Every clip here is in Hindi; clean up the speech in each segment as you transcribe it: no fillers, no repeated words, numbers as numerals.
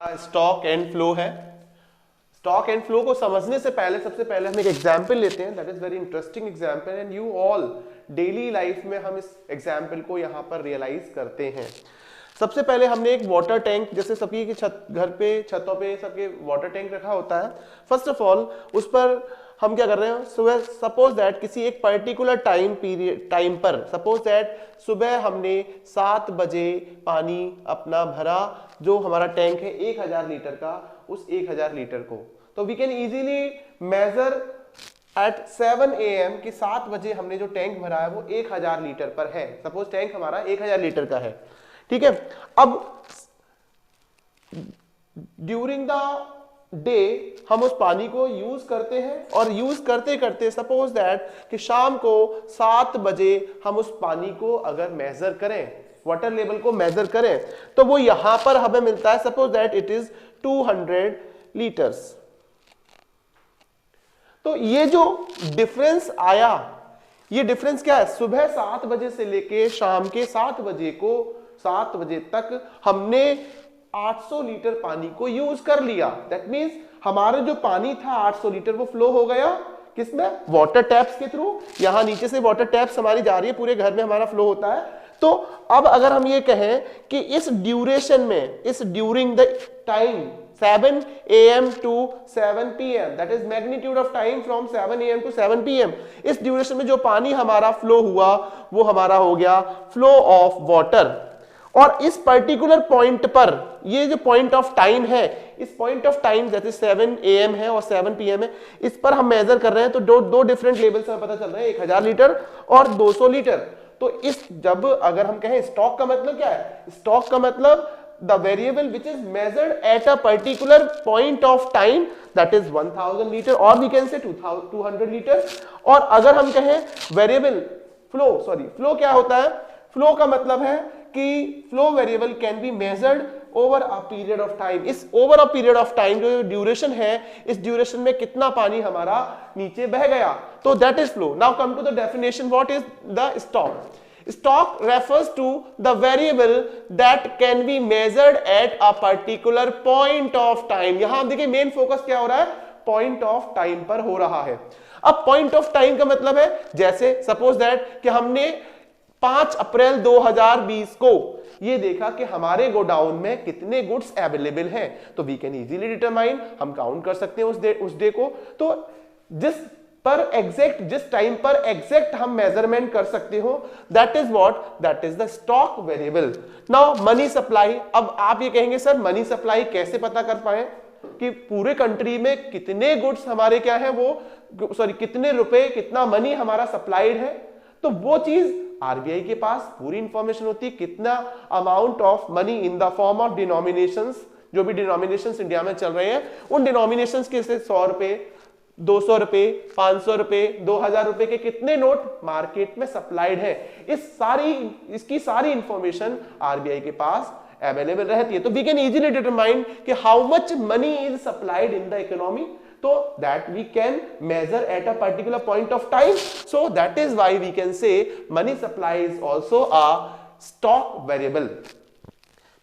स्टॉक एंड फ्लो है। स्टॉक एंड फ्लो को समझने से पहले सबसे पहले हम एक एग्जांपल लेते हैं, that is very interesting example and you all daily life में हम इस एग्जांपल को यहाँ पर रियलाइज करते हैं। सबसे पहले हमने एक वाटर टैंक, जैसे सभी के घर पे छतों पे सबके वाटर टैंक रखा होता है। फर्स्ट ऑफ ऑल उस पर हम क्या कर रहे हैं, सुबह सपोज दैट किसी एक पर्टिकुलर टाइम पर सपोज दैट सुबह हमने 7 बजे पानी अपना भरा, जो हमारा टैंक है 1000 लीटर का, उस 1000 लीटर को तो we can easily measure at 7 AM कि 7 बजे हमने जो टैंक भरा है वो 1000 लीटर पर है। सपोज टैंक हमारा 1000 लीटर का है, ठीक है। अब ड्यूरिंग द डे हम उस पानी को यूज करते हैं और यूज करते करते सपोज दैट कि शाम को 7 बजे हम उस पानी को अगर मेजर करें, वाटर लेवल को मेजर करें, तो वो यहां पर हमें मिलता है suppose that it is 200 litres. तो ये जो डिफरेंस आया, ये डिफरेंस क्या है, सुबह 7 बजे से लेके शाम के 7 बजे तक हमने 800 लीटर पानी को यूज कर लिया। दैट मींस हमारा जो पानी था 800 लीटर वो फ्लो हो गया किसमें, वाटर टैप्स के थ्रू। यहां नीचे से वाटर टैप्स हमारी जा रही है, पूरे घर में हमारा फ्लो होता है। तो अब अगर हम ये कहें कि इस ड्यूरेशन में, इस during the time 7 AM to 7 PM, that is magnitude of time from 7 AM to 7 PM, इस ड्यूरेशन में जो पानी हमारा फ्लो हुआ वो हमारा हो गया फ्लो ऑफ वाटर। और इस पर्टिकुलर पॉइंट पर, ये जो पॉइंट ऑफ टाइम है, इस पॉइंट ऑफ टाइम जैसे 7 AM है और 7 PM है, इस पर हम मेजर कर रहे हैं तो दो डिफरेंट लेवल्स हमें पता चल रहे हैं, 1000 लीटर और 200 लीटर। तो इस जब अगर हम कहें स्टॉक का मतलब क्या है, स्टॉक का मतलब the variable which is measured at a particular point of time, that is 1000 liter or we can say 200 liter। और अगर हम कहें वेरिएबल फ्लो क्या होता है, फ्लो का मतलब है कि flow variable can be measured over a period of time. इस over a period of time जो ड्यूरेशन है, इस ड्यूरेशन में कितना पानी हमारा नीचे बह गया, तो that is flow. Now come to the definition, what is the stock. Stock refers to the variable that can be measured at a particular point of time। यहां देखिए मेन फोकस क्या हो रहा है, पॉइंट ऑफ टाइम पर हो रहा है। अब पॉइंट ऑफ टाइम का मतलब है, जैसे सपोज दैट कि हमने 5 अप्रैल 2020 को ये देखा कि हमारे गोडाउन में कितने गुड्स अवेलेबल हैं, तो वी कैन इजीली डिटरमाइन, हम काउंट कर सकते हैं उस डे को। तो जिस टाइम पर एग्जैक्ट हम मेजरमेंट कर सकते हो, that is the stock variable. Now money supply. अब आप ये कहेंगे सर मनी सप्लाई कैसे पता कर पाए कि पूरे कंट्री में कितने गुड्स हमारे क्या है, कितने रुपए, कितना मनी हमारा सप्लाइड है। तो वो चीज आरबीआई के पास पूरी इंफॉर्मेशन होती है, कितना amount of money in the form of denominations, जो भी डिनोमिनेशंस इंडिया में चल रहे हैं, उन डिनोमिनेशंस के 100 रुपए, 200 रुपए, 500 रुपए, 2000 रुपए के कितने नोट मार्केट में सप्लाइड है, इसकी सारी इंफॉर्मेशन आरबीआई के पास अवेलेबल रहती है। तो वी कैन इजीली डिटरमाइन कि how much money is supplied in the economy, तो that we can measure at a particular point of time. So that is why we can say money supply is also a stock variable.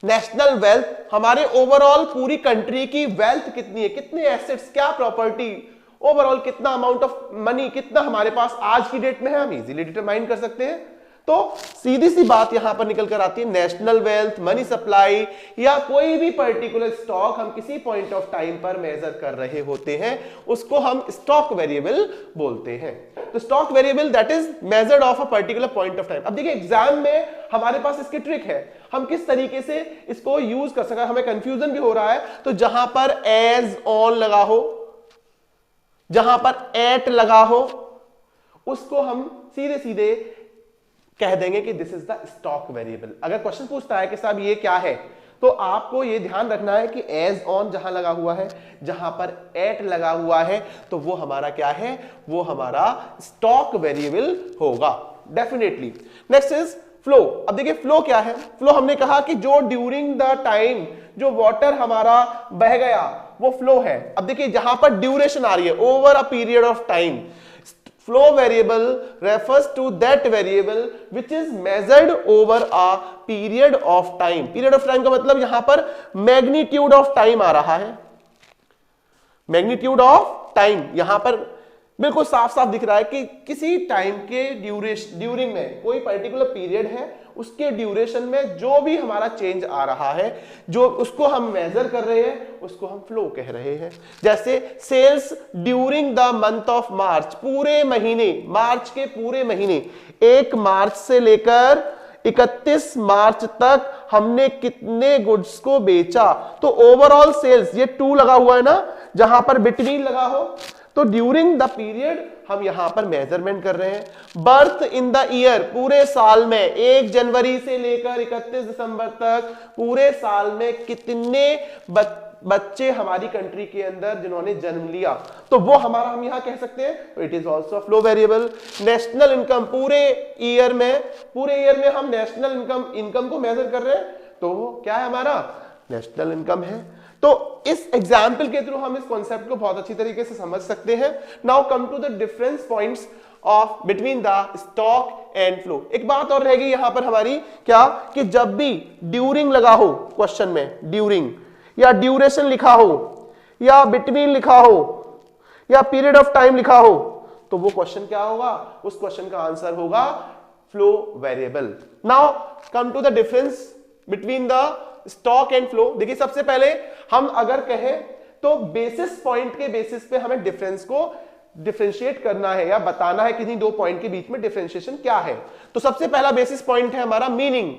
National wealth, हमारे ओवरऑल पूरी कंट्री की वेल्थ कितनी है, कितने एसेट्स, क्या प्रॉपर्टी, ओवरऑल कितना अमाउंट ऑफ मनी, कितना हमारे पास आज की डेट में है, हम इजीली डिटरमाइन कर सकते हैं। तो सीधी सी बात यहां पर निकल कर आती है, नेशनल वेल्थ, मनी सप्लाई या कोई भी पर्टिकुलर स्टॉक हम किसी पॉइंट ऑफ टाइम पर मेजर कर रहे होते हैं, उसको हम स्टॉक वेरिएबल बोलते हैं। तो stock variable that is measured of a particular point of time. अब देखिए एग्जाम में हमारे पास इसकी ट्रिक है, हम किस तरीके से इसको यूज कर सकते हैं, हमें कंफ्यूजन भी हो रहा है। तो जहां पर एज ऑन लगा हो, जहां पर एट लगा हो, उसको हम सीधे सीधे कह देंगे कि this is the stock variable. अगर क्वेश्चन पूछता है कि साहब ये क्या है, तो आपको ये ध्यान रखना है कि एज ऑन जहां लगा हुआ है, जहां पर एट लगा हुआ है, तो वो हमारा क्या है, वो हमारा स्टॉक वेरिएबल होगा डेफिनेटली। Next is flow. अब देखिए फ्लो क्या है, फ्लो हमने कहा कि जो ड्यूरिंग द टाइम जो वाटर हमारा बह गया वो फ्लो है। अब देखिए जहां पर ड्यूरेशन आ रही है, over a period of time, Flow variable refers to that variable which is measured over a period of time. Period of time का मतलब यहां पर magnitude of time आ रहा है, magnitude of time यहां पर बिल्कुल साफ साफ दिख रहा है कि किसी टाइम के ड्यूरिंग में कोई पर्टिकुलर पीरियड है, उसके ड्यूरेशन में जो भी हमारा चेंज आ रहा है, जो उसको हम मेजर कर रहे हैं, उसको हम फ्लो कह रहे हैं। जैसे sales during the month of March, पूरे महीने, मार्च के पूरे महीने, 1 मार्च से लेकर 31 मार्च तक हमने कितने गुड्स को बेचा। तो ओवरऑल सेल्स, ये 2 लगा हुआ है ना, जहां पर बिटवीन लगा हो, तो ड्यूरिंग द पीरियड हम यहां पर मेजरमेंट कर रहे हैं। बर्थ इन द ईयर, पूरे साल में 1 जनवरी से लेकर 31 दिसंबर तक पूरे साल में कितने बच्चे हमारी कंट्री के अंदर जिन्होंने जन्म लिया, तो वो हमारा हम यहां कह सकते हैं it is also flow variable. National income, पूरे ईयर में हम नेशनल इनकम को मेजर कर रहे हैं, तो वो क्या है हमारा नेशनल इनकम है। तो इस एग्जाम्पल के थ्रू हम इस कॉन्सेप्ट को बहुत अच्छी तरीके से समझ सकते हैं। Now come to the difference points of between the stock and flow. एक बात और रहेगी यहां पर हमारी, क्या कि जब भी ड्यूरिंग लगा हो क्वेश्चन में, ड्यूरिंग या ड्यूरेशन लिखा हो या बिटवीन लिखा हो या पीरियड ऑफ टाइम लिखा हो, तो वो क्वेश्चन क्या होगा, उस क्वेश्चन का आंसर होगा flow variable. Now come to the difference between the stock and flow. देखिए सबसे पहले हम अगर कहें तो बेसिस पॉइंट के बेसिस पे हमें डिफरेंस को डिफरेंशिएट करना है या बताना है किन्हीं 2 पॉइंट के बीच में डिफरेंशिएशन क्या है। तो सबसे पहला बेसिस पॉइंट है हमारा मीनिंग।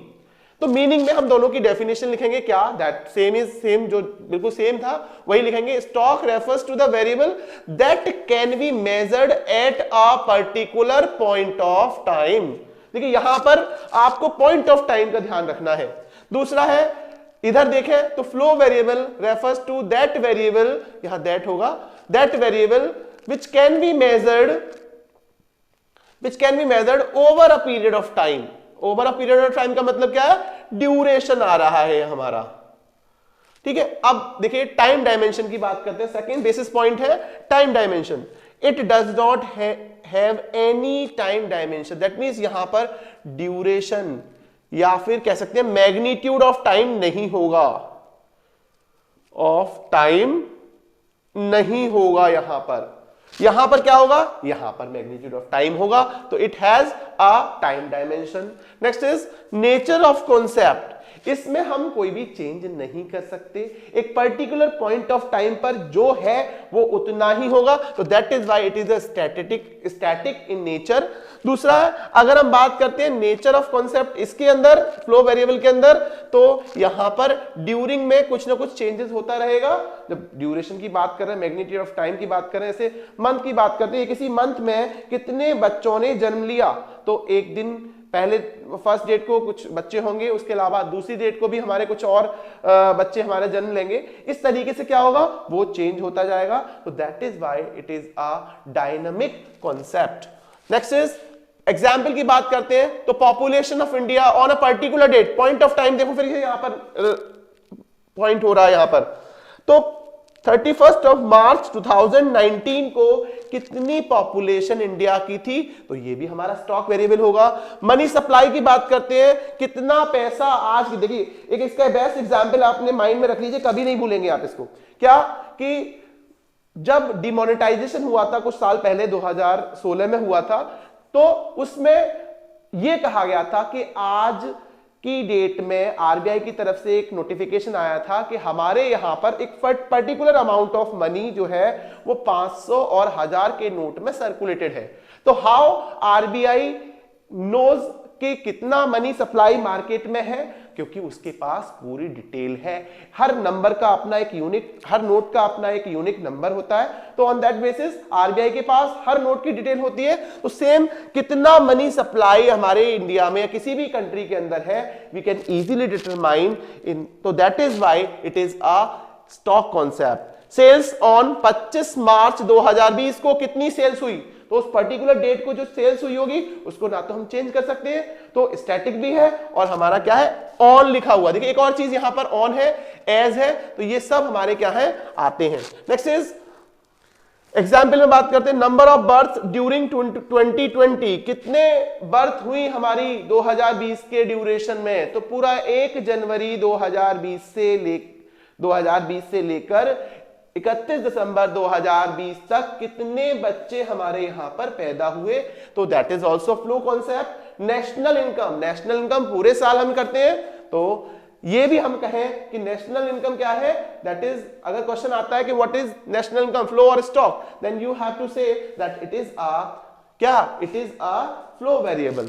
तो मीनिंग में हम दोनों की डेफिनेशन लिखेंगे, क्या, दैट सेम, जो बिल्कुल सेम था वही लिखेंगे। Stock refers to the variable that can be measured at a particular point of time. देखिए यहां पर आपको पॉइंट ऑफ टाइम का ध्यान रखना है। दूसरा है, इधर देखें तो flow variable refers to that variable, यहां दैट होगा, that variable which can be measured over a period of time। Over a period of time का मतलब क्या है, ड्यूरेशन आ रहा है हमारा, ठीक है। अब देखिए टाइम डायमेंशन की बात करते हैं। सेकेंड बेसिस पॉइंट है time dimension. It does not have any time dimension, that means यहां पर ड्यूरेशन या फिर कह सकते हैं मैग्नीट्यूड ऑफ टाइम नहीं होगा, ऑफ टाइम नहीं होगा यहां पर क्या होगा, यहां पर मैग्नीट्यूड ऑफ टाइम होगा। तो it has a time dimension. Next is nature of concept. इसमें हम कोई भी चेंज नहीं कर सकते, एक पर्टिकुलर पॉइंट ऑफ टाइम पर जो है वो उतना ही होगा, तो that is why it is a static in nature. दूसरा है, अगर हम बात करते हैं नेचर ऑफ कॉन्सेप्ट इसके अंदर, फ्लो वेरिएबल के अंदर, तो यहां पर ड्यूरिंग में कुछ ना कुछ चेंजेस होता रहेगा। जब ड्यूरेशन की बात कर रहे हैं, मैग्नीट्यूड ऑफ टाइम की बात कर रहे हैं, ऐसे मंथ की बात करते हैं, किसी मंथ में कितने बच्चों ने जन्म लिया, तो एक दिन पहले फर्स्ट डेट को कुछ बच्चे होंगे, उसके अलावा दूसरी डेट को भी हमारे कुछ और बच्चे हमारे जन्म लेंगे। इस तरीके से क्या होगा, वो चेंज होता जाएगा। तो that is why it is a dynamic concept. Next is example की बात करते हैं, तो population of India on a particular date, point of time देखो, फिर यहां पर पॉइंट हो रहा है यहां पर, तो 31 ऑफ मार्च 2019 को कितनी पॉपुलेशन इंडिया की थी, तो ये भी हमारा स्टॉक वेरिएबल होगा। मनी सप्लाई की बात करते हैं, कितना पैसा आज, देखिए एक इसका बेस्ट एग्जांपल आपने माइंड में रख लीजिए, कभी नहीं भूलेंगे आप इसको, क्या कि जब डिमोनेटाइजेशन हुआ था कुछ साल पहले, 2016 में हुआ था, तो उसमें यह कहा गया था कि आज की डेट में आरबीआई की तरफ से एक नोटिफिकेशन आया था कि हमारे यहां पर एक पर्टिकुलर अमाउंट ऑफ मनी जो है वो 500 और 1000 के नोट में सर्कुलेटेड है। तो हाउ आरबीआई नोज कि कितना मनी सप्लाई मार्केट में है, क्योंकि उसके पास पूरी डिटेल है। हर नंबर का अपना एक यूनिक, हर नोट का अपना एक यूनिक नंबर होता है, तो ऑन दैट बेसिस आरबीआई के पास हर नोट की डिटेल होती है। तो सेम कितना मनी सप्लाई हमारे इंडिया में या किसी भी कंट्री के अंदर है, we can easily determine in, तो that is why it is a stock concept. Sales on 25 March 2020 को कितनी सेल्स हुई, तो उस पर्टिकुलर डेट को जो सेल्स हुई होगी उसको ना तो हम चेंज कर सकते हैं, तो स्टैटिक भी है और हमारा क्या है, ऑन लिखा हुआ। देखिए एक और चीज यहां पर ऑन है, एज है, तो ये सब हमारे क्या है, आते हैं। नेक्स्ट इज एग्जाम्पल में बात करते हैं, नंबर ऑफ बर्थ ड्यूरिंग 2020, कितने बर्थ हुई हमारी 2020 के ड्यूरेशन में, तो पूरा 1 जनवरी 2020 से लेकर 31 दिसंबर 2020 तक कितने बच्चे हमारे यहां पर पैदा हुए, तो that is also flow concept. National income पूरे साल हम करते हैं, तो ये भी हम कहें कि नेशनल इनकम क्या है, दैट इज, अगर क्वेश्चन आता है कि what is national income, flow और stock, then you have to say that it is a क्या, it is a flow variable.